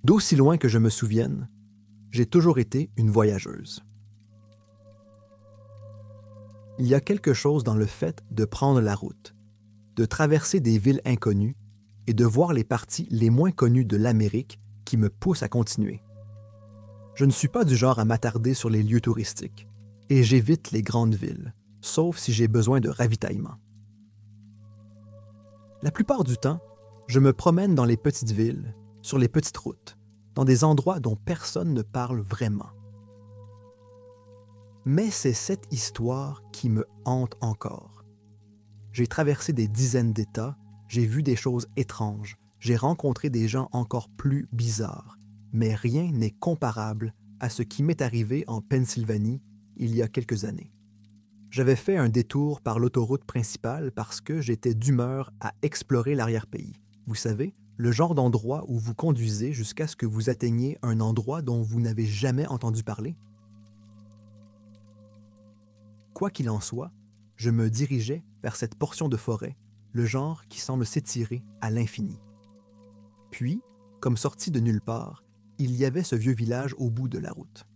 D'aussi loin que je me souvienne, j'ai toujours été une voyageuse. Il y a quelque chose dans le fait de prendre la route, de traverser des villes inconnues et de voir les parties les moins connues de l'Amérique qui me pousse à continuer. Je ne suis pas du genre à m'attarder sur les lieux touristiques et j'évite les grandes villes, sauf si j'ai besoin de ravitaillement. La plupart du temps, je me promène dans les petites villes, sur les petites routes, dans des endroits dont personne ne parle vraiment. Mais c'est cette histoire qui me hante encore. J'ai traversé des dizaines d'États, j'ai vu des choses étranges, j'ai rencontré des gens encore plus bizarres, mais rien n'est comparable à ce qui m'est arrivé en Pennsylvanie il y a quelques années. J'avais fait un détour par l'autoroute principale parce que j'étais d'humeur à explorer l'arrière-pays. Vous savez, le genre d'endroit où vous conduisez jusqu'à ce que vous atteigniez un endroit dont vous n'avez jamais entendu parler. Quoi qu'il en soit, je me dirigeais vers cette portion de forêt, le genre qui semble s'étirer à l'infini. Puis, comme sorti de nulle part, il y avait ce vieux village au bout de la route.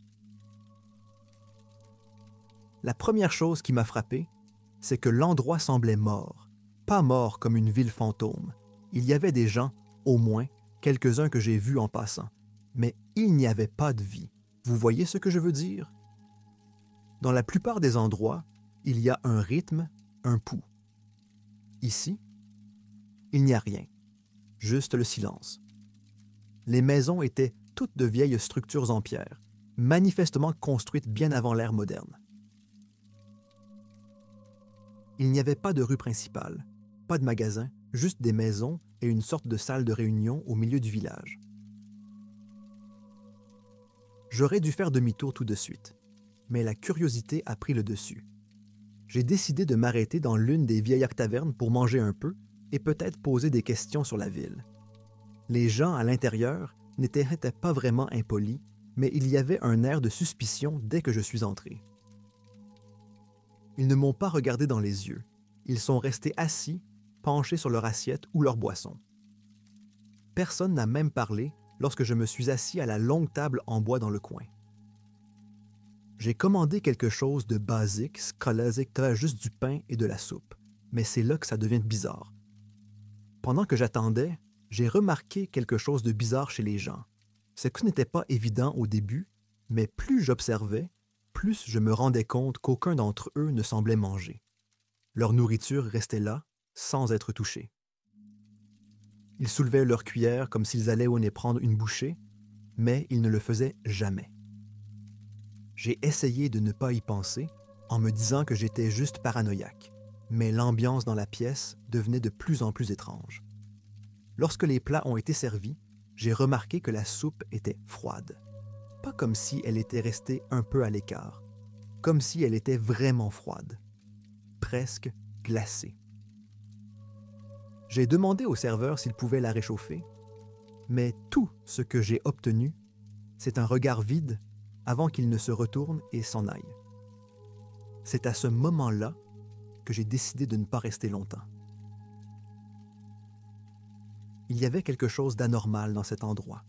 La première chose qui m'a frappé, c'est que l'endroit semblait mort, pas mort comme une ville fantôme. Il y avait des gens, au moins, quelques-uns que j'ai vus en passant, mais il n'y avait pas de vie. Vous voyez ce que je veux dire? Dans la plupart des endroits, il y a un rythme, un pouls. Ici, il n'y a rien, juste le silence. Les maisons étaient toutes de vieilles structures en pierre, manifestement construites bien avant l'ère moderne. Il n'y avait pas de rue principale, pas de magasin, juste des maisons et une sorte de salle de réunion au milieu du village. J'aurais dû faire demi-tour tout de suite, mais la curiosité a pris le dessus. J'ai décidé de m'arrêter dans l'une des vieilles tavernes pour manger un peu et peut-être poser des questions sur la ville. Les gens à l'intérieur n'étaient pas vraiment impolis, mais il y avait un air de suspicion dès que je suis entré. Ils ne m'ont pas regardé dans les yeux. Ils sont restés assis, penchés sur leur assiette ou leur boisson. Personne n'a même parlé lorsque je me suis assis à la longue table en bois dans le coin. J'ai commandé quelque chose de basique, scolazique, juste du pain et de la soupe, mais c'est là que ça devient bizarre. Pendant que j'attendais, j'ai remarqué quelque chose de bizarre chez les gens. C'est que ce n'était pas évident au début, mais plus j'observais, plus je me rendais compte qu'aucun d'entre eux ne semblait manger. Leur nourriture restait là, sans être touchée. Ils soulevaient leur cuillère comme s'ils allaient au nez prendre une bouchée, mais ils ne le faisaient jamais. J'ai essayé de ne pas y penser en me disant que j'étais juste paranoïaque, mais l'ambiance dans la pièce devenait de plus en plus étrange. Lorsque les plats ont été servis, j'ai remarqué que la soupe était froide. Pas comme si elle était restée un peu à l'écart, comme si elle était vraiment froide, presque glacée. J'ai demandé au serveur s'il pouvait la réchauffer, mais tout ce que j'ai obtenu, c'est un regard vide avant qu'il ne se retourne et s'en aille. C'est à ce moment-là que j'ai décidé de ne pas rester longtemps. Il y avait quelque chose d'anormal dans cet endroit.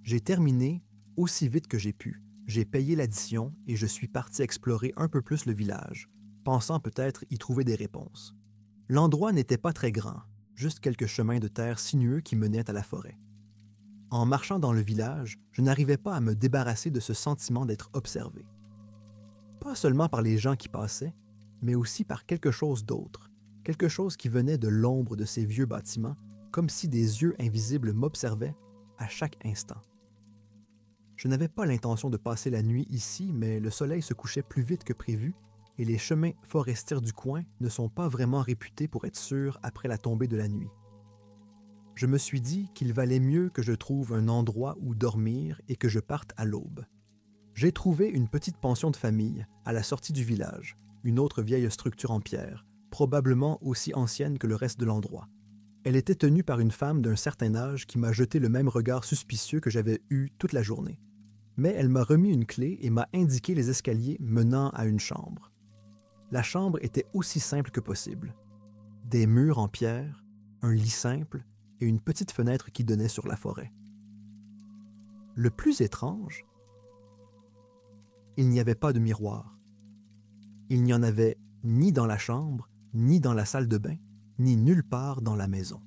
J'ai terminé aussi vite que j'ai pu. J'ai payé l'addition et je suis parti explorer un peu plus le village, pensant peut-être y trouver des réponses. L'endroit n'était pas très grand, juste quelques chemins de terre sinueux qui menaient à la forêt. En marchant dans le village, je n'arrivais pas à me débarrasser de ce sentiment d'être observé. Pas seulement par les gens qui passaient, mais aussi par quelque chose d'autre, quelque chose qui venait de l'ombre de ces vieux bâtiments, comme si des yeux invisibles m'observaient à chaque instant. Je n'avais pas l'intention de passer la nuit ici, mais le soleil se couchait plus vite que prévu et les chemins forestiers du coin ne sont pas vraiment réputés pour être sûrs après la tombée de la nuit. Je me suis dit qu'il valait mieux que je trouve un endroit où dormir et que je parte à l'aube. J'ai trouvé une petite pension de famille à la sortie du village, une autre vieille structure en pierre, probablement aussi ancienne que le reste de l'endroit. Elle était tenue par une femme d'un certain âge qui m'a jeté le même regard suspicieux que j'avais eu toute la journée. Mais elle m'a remis une clé et m'a indiqué les escaliers menant à une chambre. La chambre était aussi simple que possible. Des murs en pierre, un lit simple et une petite fenêtre qui donnait sur la forêt. Le plus étrange, il n'y avait pas de miroir. Il n'y en avait ni dans la chambre, ni dans la salle de bain, ni nulle part dans la maison.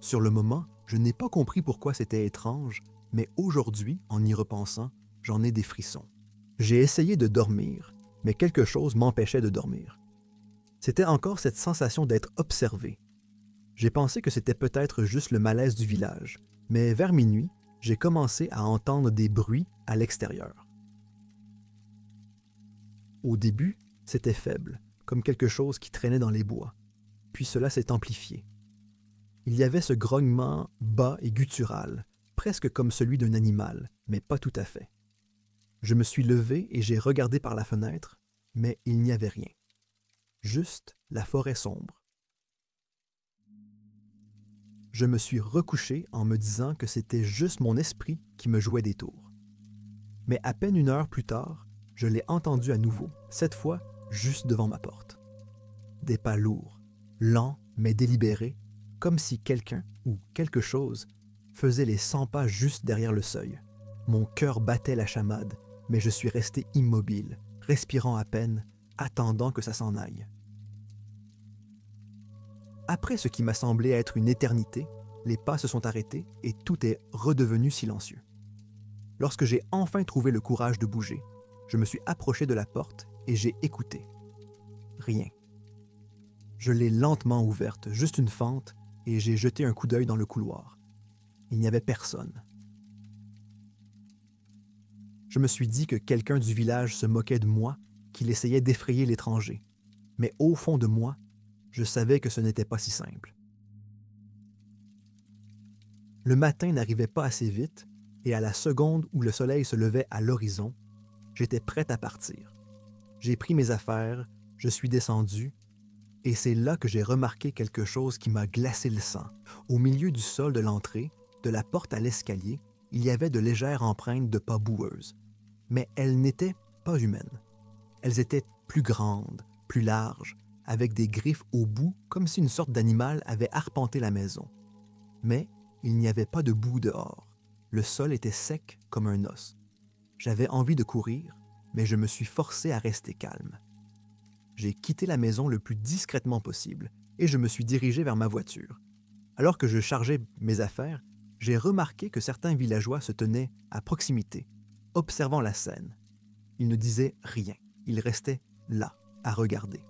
Sur le moment, je n'ai pas compris pourquoi c'était étrange, mais aujourd'hui, en y repensant, j'en ai des frissons. J'ai essayé de dormir, mais quelque chose m'empêchait de dormir. C'était encore cette sensation d'être observé. J'ai pensé que c'était peut-être juste le malaise du village, mais vers minuit, j'ai commencé à entendre des bruits à l'extérieur. Au début, c'était faible, comme quelque chose qui traînait dans les bois, puis cela s'est amplifié. Il y avait ce grognement bas et guttural, presque comme celui d'un animal, mais pas tout à fait. Je me suis levé et j'ai regardé par la fenêtre, mais il n'y avait rien. Juste la forêt sombre. Je me suis recouché en me disant que c'était juste mon esprit qui me jouait des tours. Mais à peine 1 heure plus tard, je l'ai entendu à nouveau, cette fois juste devant ma porte. Des pas lourds, lents mais délibérés, comme si quelqu'un ou quelque chose faisait les 100 pas juste derrière le seuil. Mon cœur battait la chamade, mais je suis resté immobile, respirant à peine, attendant que ça s'en aille. Après ce qui m'a semblé être une éternité, les pas se sont arrêtés et tout est redevenu silencieux. Lorsque j'ai enfin trouvé le courage de bouger, je me suis approché de la porte et j'ai écouté. Rien. Je l'ai lentement ouverte, juste une fente, et j'ai jeté un coup d'œil dans le couloir. Il n'y avait personne. Je me suis dit que quelqu'un du village se moquait de moi, qu'il essayait d'effrayer l'étranger. Mais au fond de moi, je savais que ce n'était pas si simple. Le matin n'arrivait pas assez vite, et à la seconde où le soleil se levait à l'horizon, j'étais prête à partir. J'ai pris mes affaires, je suis descendu, et c'est là que j'ai remarqué quelque chose qui m'a glacé le sang. Au milieu du sol de l'entrée, de la porte à l'escalier, il y avait de légères empreintes de pas boueuses. Mais elles n'étaient pas humaines. Elles étaient plus grandes, plus larges, avec des griffes au bout, comme si une sorte d'animal avait arpenté la maison. Mais il n'y avait pas de boue dehors. Le sol était sec comme un os. J'avais envie de courir, mais je me suis forcé à rester calme. J'ai quitté la maison le plus discrètement possible et je me suis dirigé vers ma voiture. Alors que je chargeais mes affaires, j'ai remarqué que certains villageois se tenaient à proximité, observant la scène. Ils ne disaient rien, ils restaient là, à regarder.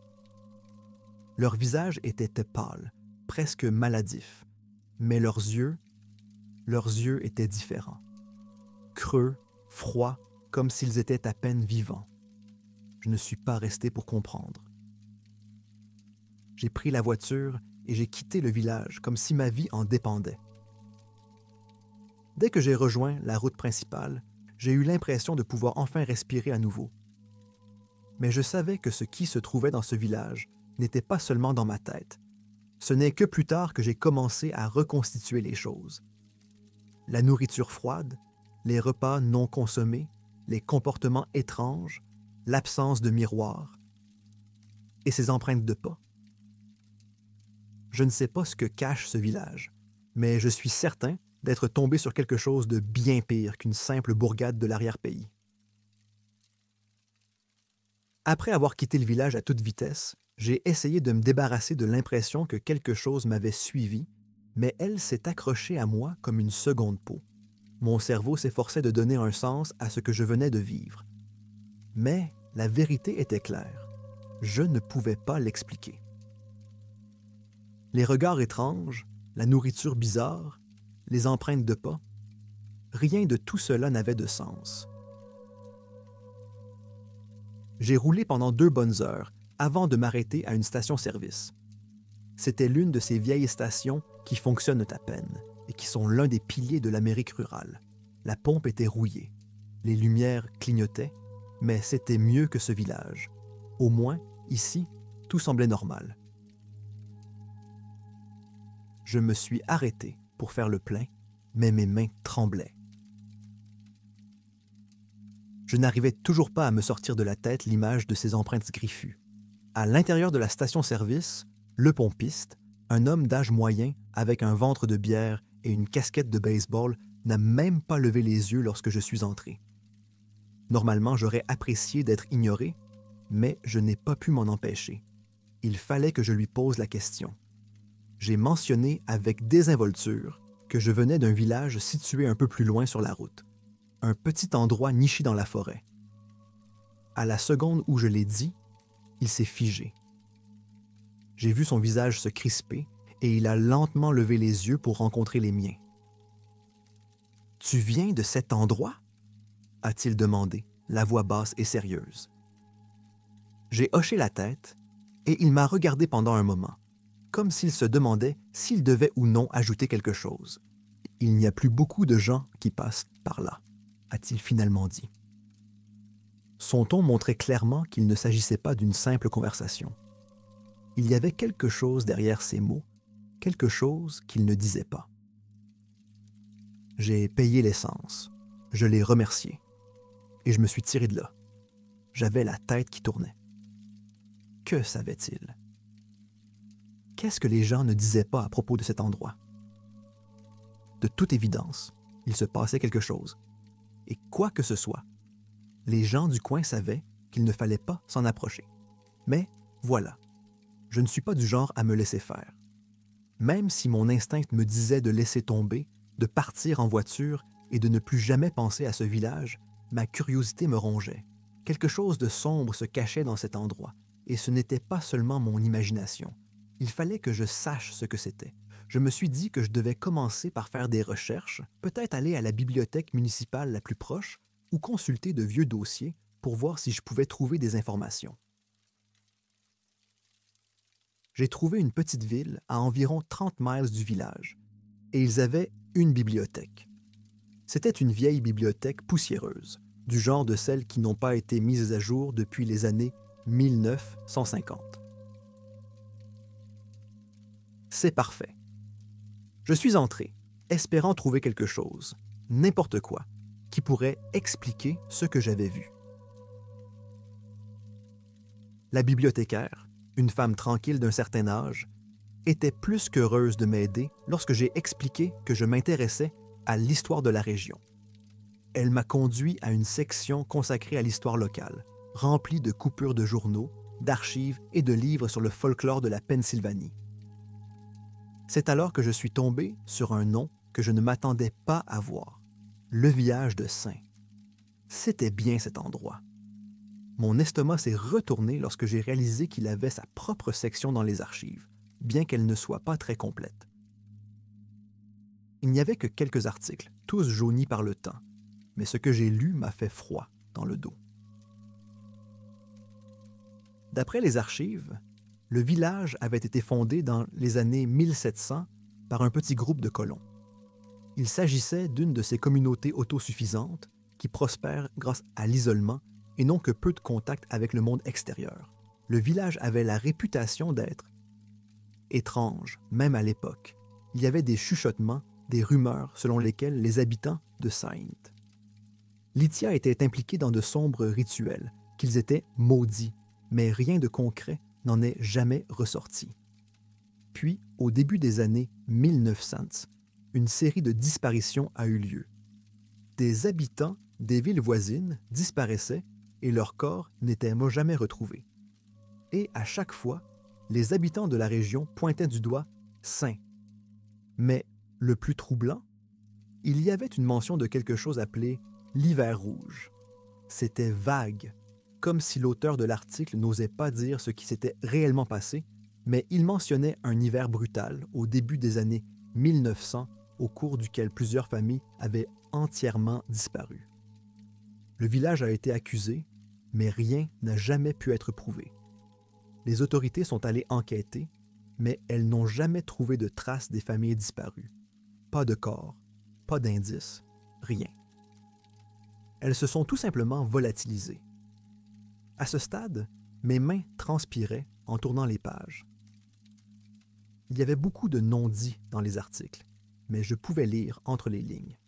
Leurs visages étaient pâles, presque maladifs, mais leurs yeux étaient différents. Creux, froids, comme s'ils étaient à peine vivants. Je ne suis pas resté pour comprendre. J'ai pris la voiture et j'ai quitté le village comme si ma vie en dépendait. Dès que j'ai rejoint la route principale, j'ai eu l'impression de pouvoir enfin respirer à nouveau. Mais je savais que ce qui se trouvait dans ce village n'était pas seulement dans ma tête. Ce n'est que plus tard que j'ai commencé à reconstituer les choses. La nourriture froide, les repas non consommés, les comportements étranges, l'absence de miroir et ces empreintes de pas. Je ne sais pas ce que cache ce village, mais je suis certain d'être tombé sur quelque chose de bien pire qu'une simple bourgade de l'arrière-pays. Après avoir quitté le village à toute vitesse, j'ai essayé de me débarrasser de l'impression que quelque chose m'avait suivi, mais elle s'est accrochée à moi comme une seconde peau. Mon cerveau s'efforçait de donner un sens à ce que je venais de vivre. Mais la vérité était claire. Je ne pouvais pas l'expliquer. Les regards étranges, la nourriture bizarre, les empreintes de pas, rien de tout cela n'avait de sens. J'ai roulé pendant 2 bonnes heures avant de m'arrêter à une station-service. C'était l'une de ces vieilles stations qui fonctionnent à peine et qui sont l'un des piliers de l'Amérique rurale. La pompe était rouillée, les lumières clignotaient, mais c'était mieux que ce village. Au moins, ici, tout semblait normal. Je me suis arrêté pour faire le plein, mais mes mains tremblaient. Je n'arrivais toujours pas à me sortir de la tête l'image de ces empreintes griffues. À l'intérieur de la station-service, le pompiste, un homme d'âge moyen avec un ventre de bière et une casquette de baseball, n'a même pas levé les yeux lorsque je suis entré. Normalement, j'aurais apprécié d'être ignoré, mais je n'ai pas pu m'en empêcher. Il fallait que je lui pose la question. J'ai mentionné avec désinvolture que je venais d'un village situé un peu plus loin sur la route, un petit endroit niché dans la forêt. À la seconde où je l'ai dit, il s'est figé. J'ai vu son visage se crisper et il a lentement levé les yeux pour rencontrer les miens. « Tu viens de cet endroit ?» a-t-il demandé, la voix basse et sérieuse. J'ai hoché la tête et il m'a regardé pendant un moment, comme s'il se demandait s'il devait ou non ajouter quelque chose. « Il n'y a plus beaucoup de gens qui passent par là », a-t-il finalement dit. Son ton montrait clairement qu'il ne s'agissait pas d'une simple conversation. Il y avait quelque chose derrière ces mots, quelque chose qu'il ne disait pas. J'ai payé l'essence, je l'ai remercié, et je me suis tiré de là. J'avais la tête qui tournait. Que savait-il? Qu'est-ce que les gens ne disaient pas à propos de cet endroit? De toute évidence, il se passait quelque chose. Et quoi que ce soit, les gens du coin savaient qu'il ne fallait pas s'en approcher. Mais voilà, je ne suis pas du genre à me laisser faire. Même si mon instinct me disait de laisser tomber, de partir en voiture et de ne plus jamais penser à ce village, ma curiosité me rongeait. Quelque chose de sombre se cachait dans cet endroit, et ce n'était pas seulement mon imagination. Il fallait que je sache ce que c'était. Je me suis dit que je devais commencer par faire des recherches, peut-être aller à la bibliothèque municipale la plus proche ou consulter de vieux dossiers pour voir si je pouvais trouver des informations. J'ai trouvé une petite ville à environ 30 miles du village, et ils avaient une bibliothèque. C'était une vieille bibliothèque poussiéreuse, du genre de celles qui n'ont pas été mises à jour depuis les années 1950. C'est parfait. Je suis entré, espérant trouver quelque chose, n'importe quoi, qui pourrait expliquer ce que j'avais vu. La bibliothécaire, une femme tranquille d'un certain âge, était plus qu'heureuse de m'aider lorsque j'ai expliqué que je m'intéressais à l'histoire de la région. Elle m'a conduit à une section consacrée à l'histoire locale, remplie de coupures de journaux, d'archives et de livres sur le folklore de la Pennsylvanie. C'est alors que je suis tombé sur un nom que je ne m'attendais pas à voir, le village de Saint. C'était bien cet endroit. Mon estomac s'est retourné lorsque j'ai réalisé qu'il avait sa propre section dans les archives, bien qu'elle ne soit pas très complète. Il n'y avait que quelques articles, tous jaunis par le temps, mais ce que j'ai lu m'a fait froid dans le dos. D'après les archives, le village avait été fondé dans les années 1700 par un petit groupe de colons. Il s'agissait d'une de ces communautés autosuffisantes qui prospèrent grâce à l'isolement et n'ont que peu de contact avec le monde extérieur. Le village avait la réputation d'être étrange, même à l'époque. Il y avait des chuchotements, des rumeurs selon lesquelles les habitants de Saint. Lithia était impliquée dans de sombres rituels, qu'ils étaient maudits, mais rien de concret n'en est jamais ressorti. Puis, au début des années 1900, une série de disparitions a eu lieu. Des habitants des villes voisines disparaissaient et leurs corps n'étaient jamais retrouvés. Et à chaque fois, les habitants de la région pointaient du doigt « Saint ». Mais le plus troublant, il y avait une mention de quelque chose appelé « l'hiver rouge ». C'était vague, comme si l'auteur de l'article n'osait pas dire ce qui s'était réellement passé, mais il mentionnait un hiver brutal au début des années 1900, au cours duquel plusieurs familles avaient entièrement disparu. Le village a été accusé, mais rien n'a jamais pu être prouvé. Les autorités sont allées enquêter, mais elles n'ont jamais trouvé de traces des familles disparues. Pas de corps, pas d'indices, rien. Elles se sont tout simplement volatilisées. À ce stade, mes mains transpiraient en tournant les pages. Il y avait beaucoup de non-dits dans les articles, mais je pouvais lire entre les lignes.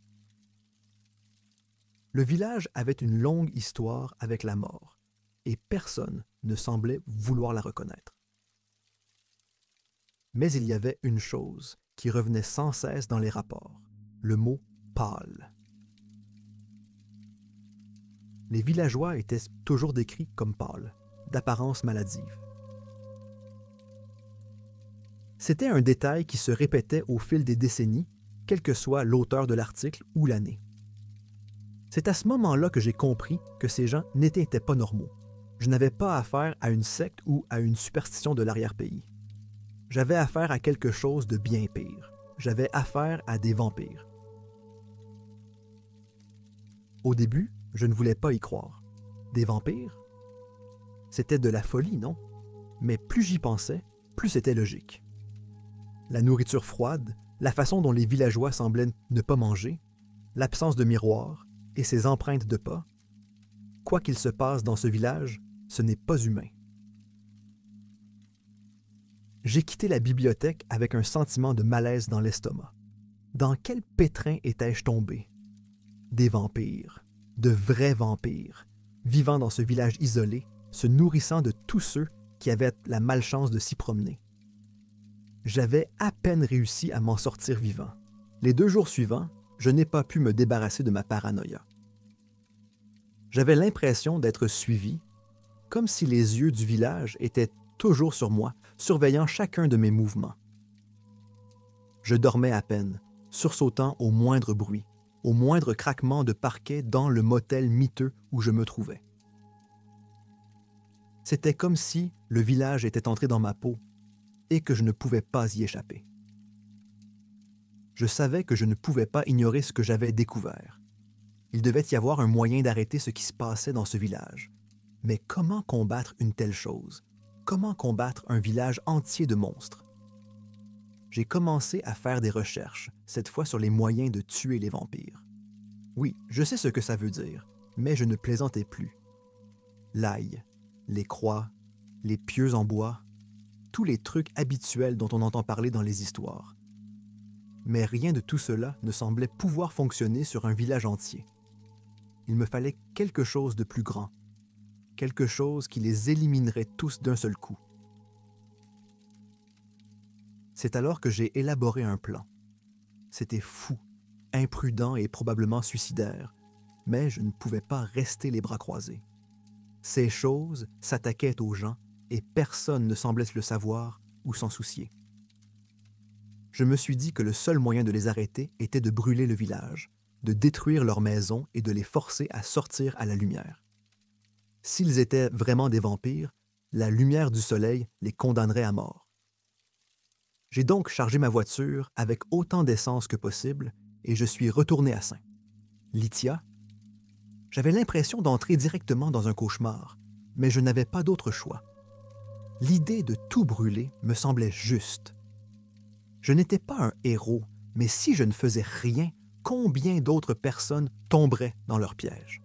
Le village avait une longue histoire avec la mort, et personne ne semblait vouloir la reconnaître. Mais il y avait une chose qui revenait sans cesse dans les rapports, le mot « pâle. Les villageois étaient toujours décrits comme pâles, d'apparence maladive. C'était un détail qui se répétait au fil des décennies, quel que soit l'auteur de l'article ou l'année. C'est à ce moment-là que j'ai compris que ces gens n'étaient pas normaux. Je n'avais pas affaire à une secte ou à une superstition de l'arrière-pays. J'avais affaire à quelque chose de bien pire. J'avais affaire à des vampires. Au début, je ne voulais pas y croire. Des vampires? C'était de la folie, non? Mais plus j'y pensais, plus c'était logique. La nourriture froide, la façon dont les villageois semblaient ne pas manger, l'absence de miroir et ces empreintes de pas. Quoi qu'il se passe dans ce village, ce n'est pas humain. J'ai quitté la bibliothèque avec un sentiment de malaise dans l'estomac. Dans quel pétrin étais-je tombé? Des vampires, de vrais vampires, vivant dans ce village isolé, se nourrissant de tous ceux qui avaient la malchance de s'y promener. J'avais à peine réussi à m'en sortir vivant. Les 2 jours suivants, je n'ai pas pu me débarrasser de ma paranoïa. J'avais l'impression d'être suivi, comme si les yeux du village étaient toujours sur moi, surveillant chacun de mes mouvements. Je dormais à peine, sursautant au moindre bruit, au moindre craquement de parquet dans le motel miteux où je me trouvais. C'était comme si le village était entré dans ma peau et que je ne pouvais pas y échapper. Je savais que je ne pouvais pas ignorer ce que j'avais découvert. Il devait y avoir un moyen d'arrêter ce qui se passait dans ce village. Mais comment combattre une telle chose? Comment combattre un village entier de monstres? J'ai commencé à faire des recherches, cette fois sur les moyens de tuer les vampires. Oui, je sais ce que ça veut dire, mais je ne plaisantais plus. L'ail, les croix, les pieux en bois, tous les trucs habituels dont on entend parler dans les histoires. Mais rien de tout cela ne semblait pouvoir fonctionner sur un village entier. Il me fallait quelque chose de plus grand, quelque chose qui les éliminerait tous d'un seul coup. C'est alors que j'ai élaboré un plan. C'était fou, imprudent et probablement suicidaire, mais je ne pouvais pas rester les bras croisés. Ces choses s'attaquaient aux gens et personne ne semblait le savoir ou s'en soucier. Je me suis dit que le seul moyen de les arrêter était de brûler le village, de détruire leurs maisons et de les forcer à sortir à la lumière. S'ils étaient vraiment des vampires, la lumière du soleil les condamnerait à mort. J'ai donc chargé ma voiture avec autant d'essence que possible et je suis retourné à Saint. Lithia? J'avais l'impression d'entrer directement dans un cauchemar, mais je n'avais pas d'autre choix. L'idée de tout brûler me semblait juste. Je n'étais pas un héros, mais si je ne faisais rien, combien d'autres personnes tomberaient dans leur piège?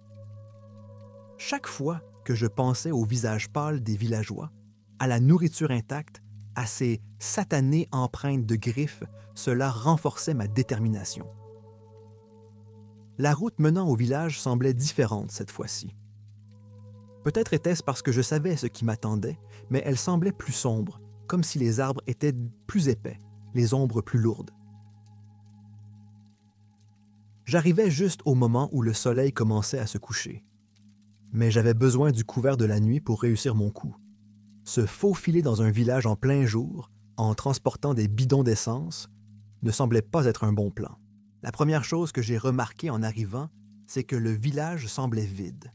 Chaque fois que je pensais au visage pâle des villageois, à la nourriture intacte, à ces satanées empreintes de griffes, cela renforçait ma détermination. La route menant au village semblait différente cette fois-ci. Peut-être était-ce parce que je savais ce qui m'attendait, mais elle semblait plus sombre, comme si les arbres étaient plus épais, les ombres plus lourdes. J'arrivais juste au moment où le soleil commençait à se coucher. Mais j'avais besoin du couvert de la nuit pour réussir mon coup. Se faufiler dans un village en plein jour, en transportant des bidons d'essence, ne semblait pas être un bon plan. La première chose que j'ai remarquée en arrivant, c'est que le village semblait vide.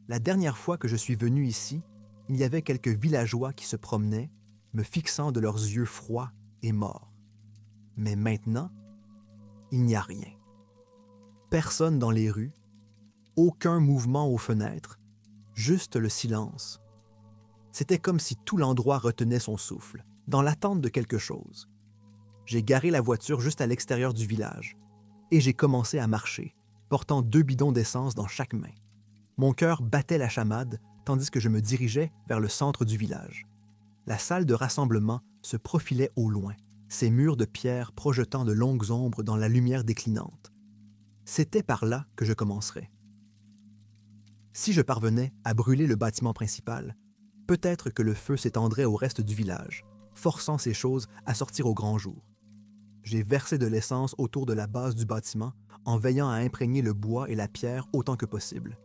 La dernière fois que je suis venu ici, il y avait quelques villageois qui se promenaient, me fixant de leurs yeux froids et morts. Mais maintenant, il n'y a rien. Personne dans les rues, aucun mouvement aux fenêtres, juste le silence. C'était comme si tout l'endroit retenait son souffle, dans l'attente de quelque chose. J'ai garé la voiture juste à l'extérieur du village et j'ai commencé à marcher, portant 2 bidons d'essence dans chaque main. Mon cœur battait la chamade tandis que je me dirigeais vers le centre du village. La salle de rassemblement se profilait au loin, ses murs de pierre projetant de longues ombres dans la lumière déclinante. C'était par là que je commencerais. Si je parvenais à brûler le bâtiment principal, peut-être que le feu s'étendrait au reste du village, forçant ces choses à sortir au grand jour. J'ai versé de l'essence autour de la base du bâtiment en veillant à imprégner le bois et la pierre autant que possible.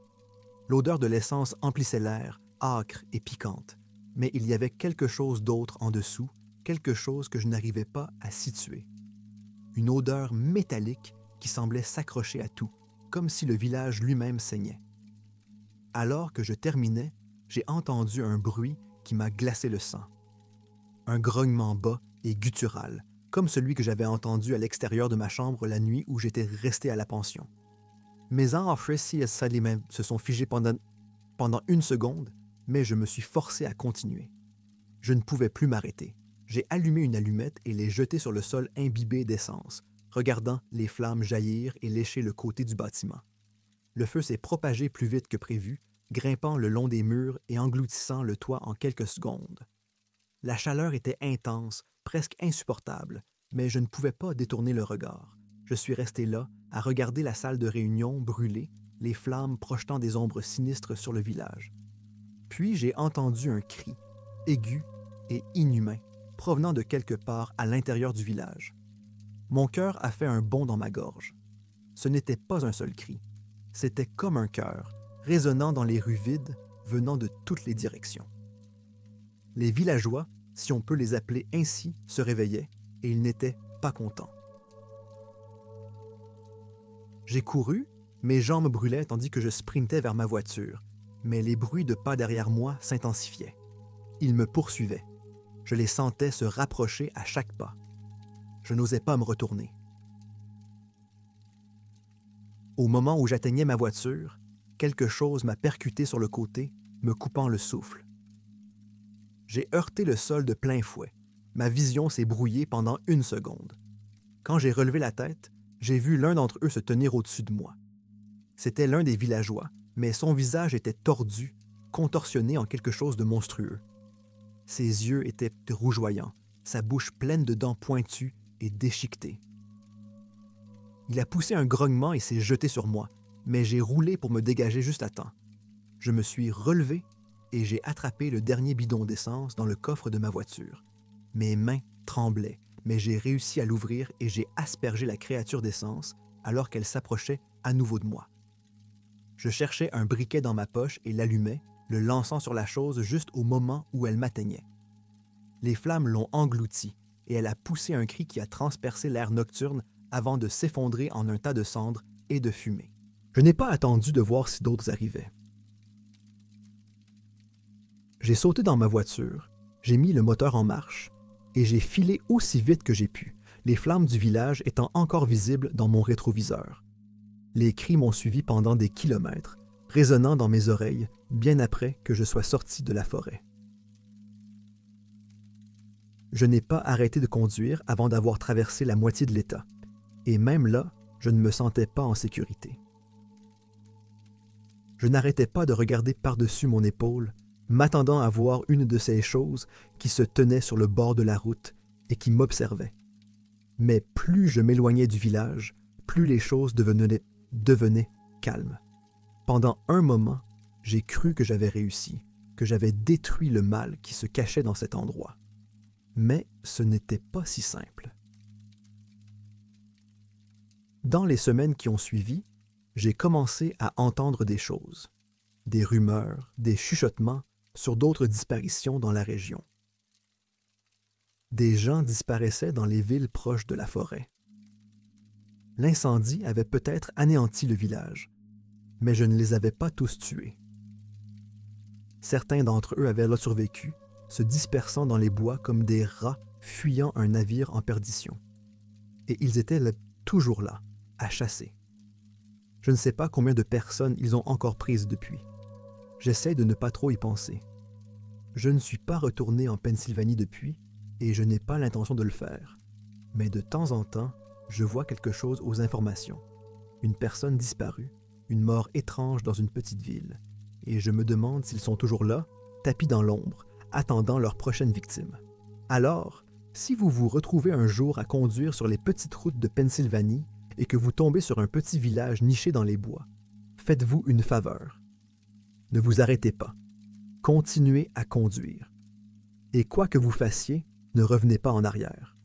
L'odeur de l'essence emplissait l'air, âcre et piquante, mais il y avait quelque chose d'autre en dessous, quelque chose que je n'arrivais pas à situer. Une odeur métallique qui semblait s'accrocher à tout, comme si le village lui-même saignait. Alors que je terminais, j'ai entendu un bruit qui m'a glacé le sang. Un grognement bas et guttural, comme celui que j'avais entendu à l'extérieur de ma chambre la nuit où j'étais resté à la pension. Mes enfants et Salimem se sont figés pendant une seconde, mais je me suis forcé à continuer. Je ne pouvais plus m'arrêter. J'ai allumé une allumette et l'ai jetée sur le sol imbibé d'essence, regardant les flammes jaillir et lécher le côté du bâtiment. Le feu s'est propagé plus vite que prévu, grimpant le long des murs et engloutissant le toit en quelques secondes. La chaleur était intense, presque insupportable, mais je ne pouvais pas détourner le regard. Je suis resté là, à regarder la salle de réunion brûler, les flammes projetant des ombres sinistres sur le village. Puis j'ai entendu un cri, aigu et inhumain, provenant de quelque part à l'intérieur du village. Mon cœur a fait un bond dans ma gorge. Ce n'était pas un seul cri. C'était comme un cœur, résonnant dans les rues vides, venant de toutes les directions. Les villageois, si on peut les appeler ainsi, se réveillaient et ils n'étaient pas contents. J'ai couru, mes jambes brûlaient tandis que je sprintais vers ma voiture, mais les bruits de pas derrière moi s'intensifiaient. Ils me poursuivaient. Je les sentais se rapprocher à chaque pas. Je n'osais pas me retourner. Au moment où j'atteignais ma voiture, quelque chose m'a percuté sur le côté, me coupant le souffle. J'ai heurté le sol de plein fouet. Ma vision s'est brouillée pendant une seconde. Quand j'ai relevé la tête, j'ai vu l'un d'entre eux se tenir au-dessus de moi. C'était l'un des villageois, mais son visage était tordu, contorsionné en quelque chose de monstrueux. Ses yeux étaient rougeoyants, sa bouche pleine de dents pointues et déchiquetées. Il a poussé un grognement et s'est jeté sur moi, mais j'ai roulé pour me dégager juste à temps. Je me suis relevé et j'ai attrapé le dernier bidon d'essence dans le coffre de ma voiture. Mes mains tremblaient, mais j'ai réussi à l'ouvrir et j'ai aspergé la créature d'essence alors qu'elle s'approchait à nouveau de moi. Je cherchais un briquet dans ma poche et l'allumais, le lançant sur la chose juste au moment où elle m'atteignait. Les flammes l'ont engloutie et elle a poussé un cri qui a transpercé l'air nocturne avant de s'effondrer en un tas de cendres et de fumée. Je n'ai pas attendu de voir si d'autres arrivaient. J'ai sauté dans ma voiture, j'ai mis le moteur en marche et j'ai filé aussi vite que j'ai pu, les flammes du village étant encore visibles dans mon rétroviseur. Les cris m'ont suivi pendant des kilomètres, résonnant dans mes oreilles bien après que je sois sorti de la forêt. Je n'ai pas arrêté de conduire avant d'avoir traversé la moitié de l'État, et même là, je ne me sentais pas en sécurité. Je n'arrêtais pas de regarder par-dessus mon épaule, m'attendant à voir une de ces choses qui se tenaient sur le bord de la route et qui m'observaient. Mais plus je m'éloignais du village, plus les choses devenaient calmes. Pendant un moment, j'ai cru que j'avais réussi, que j'avais détruit le mal qui se cachait dans cet endroit. Mais ce n'était pas si simple. Dans les semaines qui ont suivi, j'ai commencé à entendre des choses, des rumeurs, des chuchotements sur d'autres disparitions dans la région. Des gens disparaissaient dans les villes proches de la forêt. L'incendie avait peut-être anéanti le village, mais je ne les avais pas tous tués. Certains d'entre eux avaient survécu, se dispersant dans les bois comme des rats fuyant un navire en perdition. Et ils étaient toujours là, à chasser. Je ne sais pas combien de personnes ils ont encore prises depuis. J'essaie de ne pas trop y penser. Je ne suis pas retourné en Pennsylvanie depuis et je n'ai pas l'intention de le faire. Mais de temps en temps, je vois quelque chose aux informations. Une personne disparue, une mort étrange dans une petite ville. Et je me demande s'ils sont toujours là, tapis dans l'ombre, attendant leur prochaine victime. Alors, si vous vous retrouvez un jour à conduire sur les petites routes de Pennsylvanie et que vous tombez sur un petit village niché dans les bois, faites-vous une faveur. Ne vous arrêtez pas. Continuez à conduire. Et quoi que vous fassiez, ne revenez pas en arrière.